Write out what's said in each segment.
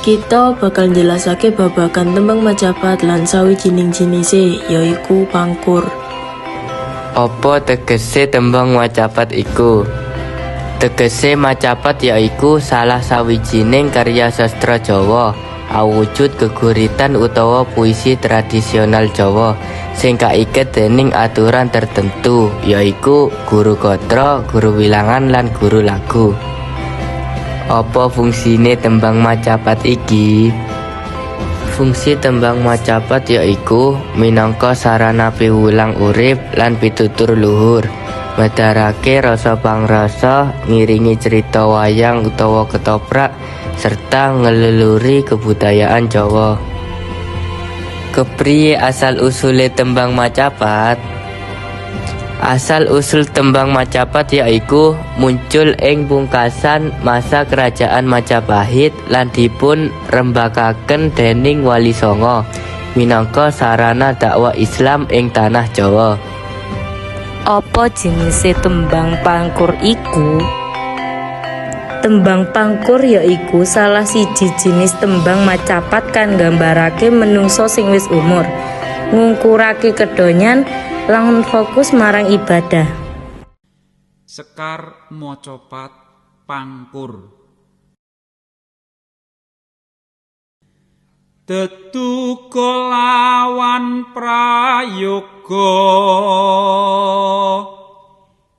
Kita bakal jelasake babagan tembang macapat lan sawijining jinise yaiku pangkur. Apa tegese tembang macapat iku? Tegese macapat yaiku salah sawijining karya sastra Jawa, awujud geguritan utawa puisi tradisional Jawa sing kaiket dening aturan tertentu, yaiku guru gatra, guru wilangan lan guru lagu. Apa fungsine tembang macapat iki? Fungsi tembang macapat yaiku minangka sarana piwulang urip lan pitutur luhur, medharake rasa pangrasa, ngiringi cerita wayang utawa ketoprak, serta ngeleluri kebudayaan Jawa. Kepriye asal usule tembang macapat? Asal usul tembang macapat yaiku muncul ing pungkasan masa kerajaan Majapahit lan dipun rembakaken dening Wali Songo minangka sarana dakwah Islam ing tanah Jawa. Apa jenise tembang pangkur iku? Tembang pangkur yaiku salah siji jenis tembang macapat kan nggambarake menungso sing wis umur, ngungkurake kedonyan lan fokus marang ibadah. Sekar macapat pangkur. Tetuko lawan prayoga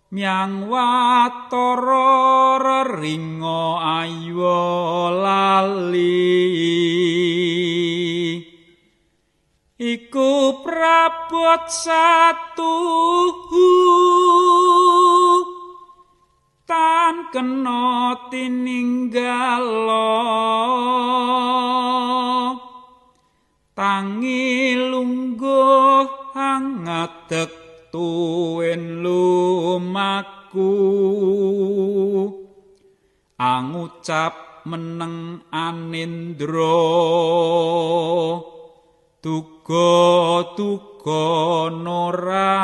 Miang watara reringa aywa lali iku prabot satuhu tan kena tininggalo tangi lungguh hangadeg tuwin lumaku angucap meneng anindra tuga-tuga norakari